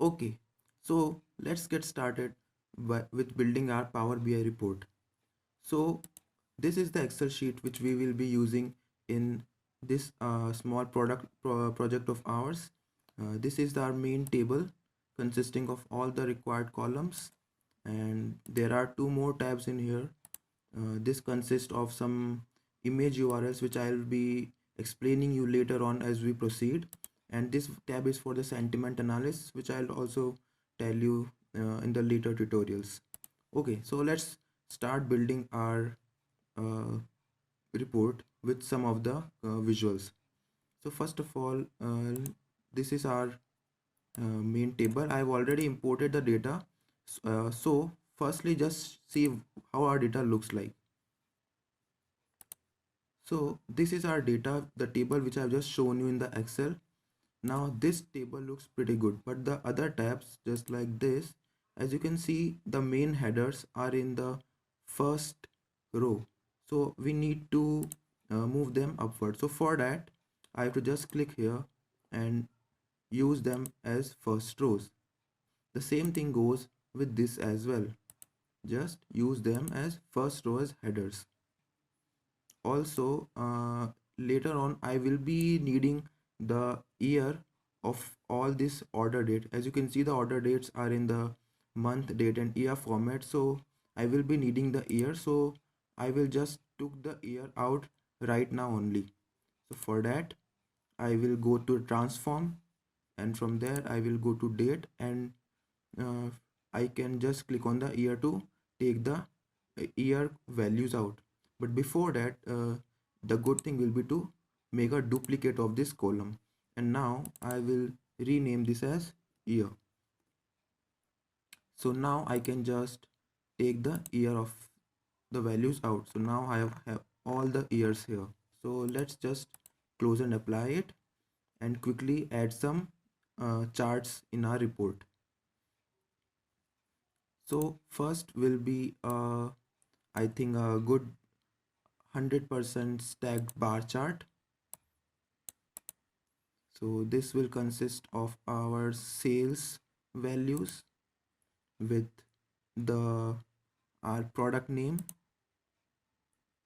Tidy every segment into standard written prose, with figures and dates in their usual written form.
Okay, so let's get started with building our Power BI report. So this is the Excel sheet which we will be using in this small project of ours. This is our main table consisting of all the required columns, and there are two more tabs in here. This consists of some image URLs which I'll be explaining you later on as we proceed, and this tab is for the sentiment analysis which I'll also tell you in the later tutorials. Okay, so let's start building our uh, report with some of the visuals. So first of all, this is our main table. I've already imported the data. So firstly, just see how our data looks like. So this is our data, the table which I've just shown you in the Excel. Now this table looks pretty good, but the other tabs just like this, as you can see, the main headers are in the first row. So we need to move them upward. So for that, I have to just click here and use them as first rows. The same thing goes with this as well. Just use them as first row as headers. Also, later on I will be needing the year of all this order date. As you can see, the order dates are in the month, date and year format, so I will be needing the year, so I will just took the year out right now only. So for that, I will go to transform, and from there I will go to date, and uh, I can just click on the year to take the year values out. But before that, the good thing will be to make a duplicate of this column, and now I will rename this as year. So now I can just take the year of the values out. So now I have all the years here. So let's just close and apply it and quickly add some charts in our report. So first will be I think a good 100% stacked bar chart. So this will consist of our sales values with the our product name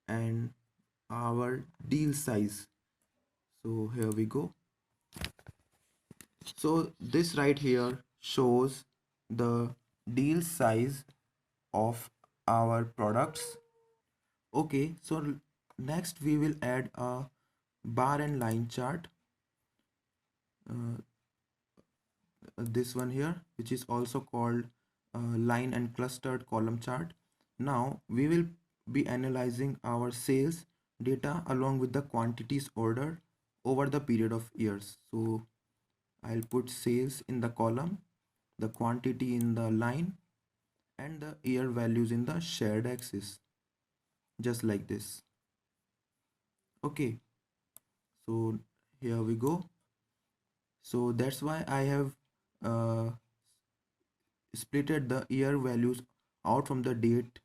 and our deal size. So here we go. So this right here shows the deal size of our products. Okay, so next we will add a bar and line chart. Uh, this one here, which is also called line and clustered column chart. Now we will be analyzing our sales data along with the quantities ordered over the period of years. So I'll put sales in the column, the quantity in the line, and the year values in the shared axis, just like this. Okay, so here we go. So that's why I have uh, splitted the year values out from the date,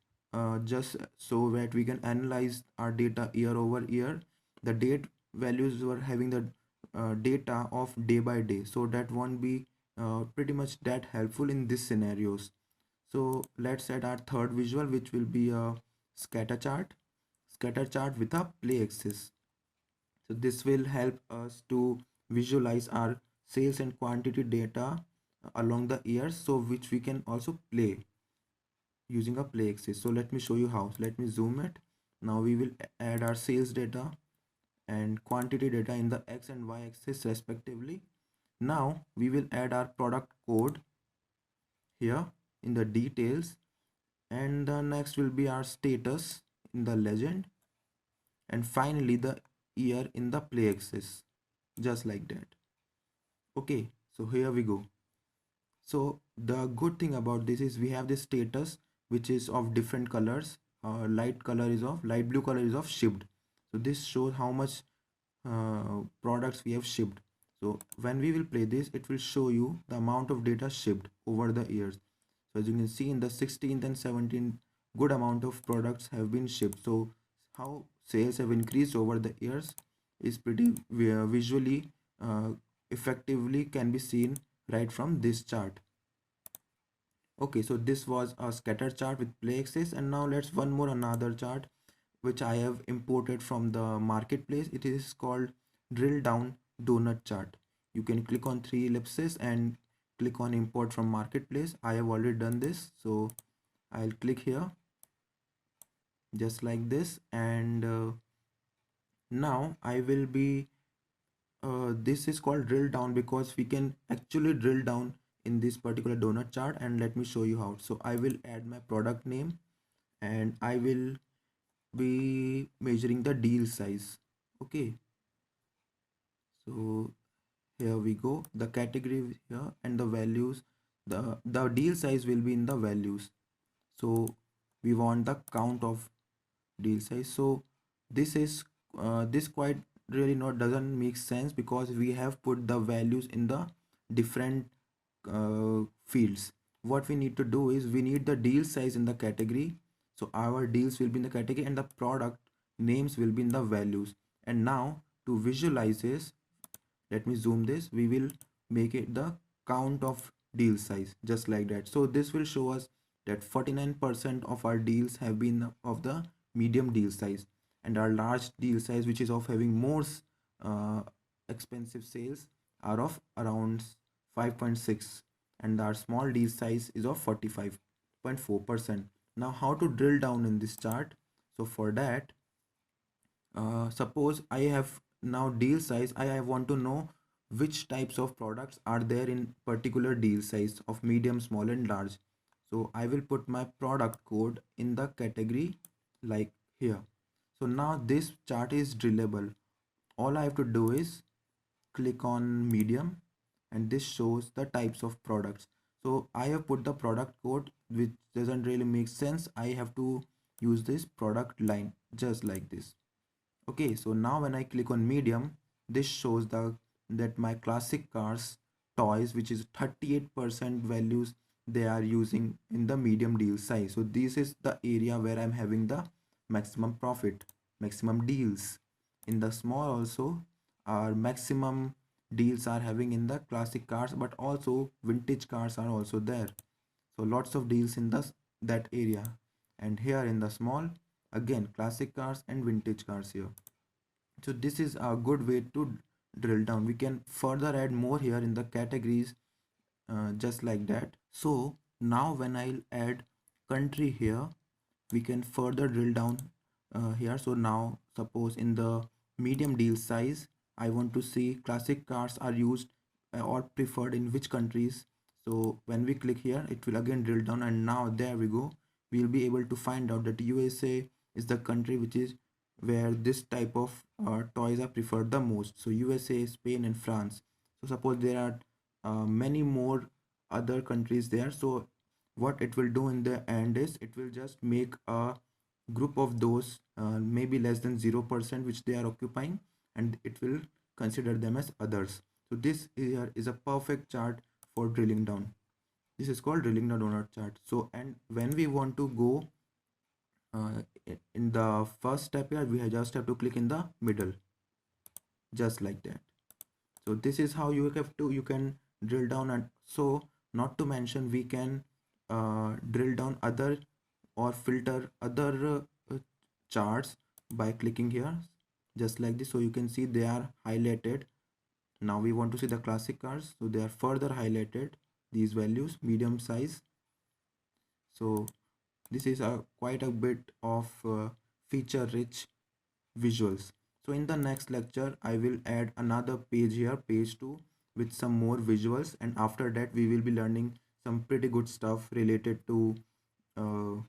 just so that we can analyze our data year over year. The date values were having the data of day by day, so that won't be pretty much that helpful in these scenarios. So let's add our third visual, which will be a scatter chart, with a play axis. So this will help us to visualize our sales and quantity data along the years, so which we can also play using a play axis. So let me show you how. So let me zoom it. Now we will add our sales data and quantity data in the x and y axis respectively. Now we will add our product code here in the details, and the next will be our status in the legend, and finally the year in the play axis, just like that. Okay, so here we go. So the good thing about this is we have this status which is of different colors. Light blue color is of shipped. So this shows how much products we have shipped. So when we will play this, it will show you the amount of data shipped over the years. So as you can see in the 16th and 17th, good amount of products have been shipped. So how sales have increased over the years is pretty visually uh, effectively can be seen right from this chart. Okay, so this was a scatter chart with play axis, and now let's one more another chart which I have imported from the marketplace. It is called drill down donut chart. You can click on three ellipses and click on import from marketplace. I have already done this, so I'll click here just like this, and now I will be this is called drill down because we can actually drill down in this particular donut chart, and let me show you how. So I will add my product name, and I will be measuring the deal size. Okay, so here we go, the category here and the values, the deal size will be in the values. So we want the count of deal size. So this is this quite really not doesn't make sense because we have put the values in the different fields. What we need to do is we need the deal size in the category, so our deals will be in the category and the product names will be in the values. And now to visualize this, let me zoom this, we will make it the count of deal size just like that. So this will show us that 49% of our deals have been of the medium deal size, and our large deal size, which is of having more uh, expensive sales, are of around 5.6, and our small deal size is of 45.4%. Now how to drill down in this chart? So for that, suppose I have now deal size, I want to know which types of products are there in particular deal size of medium, small and large. So I will put my product code in the category like here. So now this chart is drillable. All I have to do is click on medium, and this shows the types of products. So I have put the product code, which doesn't really make sense. I have to use this product line just like this. Okay, so now when I click on medium, this shows that my classic cars toys, which is 38% values, they are using in the medium deal size. So this is the area where I'm having the maximum profit, maximum deals. In the small also, our maximum deals are having in the classic cars, but also vintage cars are also there. So lots of deals in that area. And here in the small, again classic cars and vintage cars here. So this is a good way to drill down. We can further add more here in the categories, just like that. So now when I'll add country here, we can further drill down here. So now suppose in the medium deal size, I want to see classic cars are used or preferred in which countries. So when we click here, it will again drill down, and now there we go, we'll be able to find out that USA is the country which is where this type of toys are preferred the most. So USA, Spain and France. So suppose there are many more other countries there. So what it will do in the end is it will just make a group of those maybe less than 0% which they are occupying, and it will consider them as others. So this here is a perfect chart for drilling down. This is called drilling down donut chart. So and when we want to go in the first step here, we just have to click in the middle just like that. So this is how you can drill down. And so not to mention, we can drill down other or filter other charts by clicking here just like this. So you can see they are highlighted. Now we want to see the classic cars, so they are further highlighted, these values medium size. So this is a quite a bit of feature rich visuals. So in the next lecture, I will add another page here, page 2, with some more visuals, and after that we will be learning some pretty good stuff related to uh,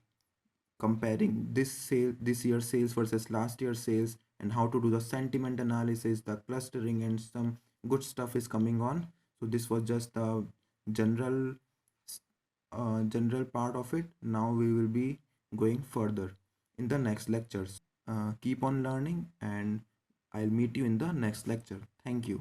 comparing this year's sales versus last year's sales, and how to do the sentiment analysis, the clustering, and some good stuff is coming on. So this was just the general general part of it. Now we will be going further in the next lectures. Keep on learning, and I'll meet you in the next lecture. Thank you.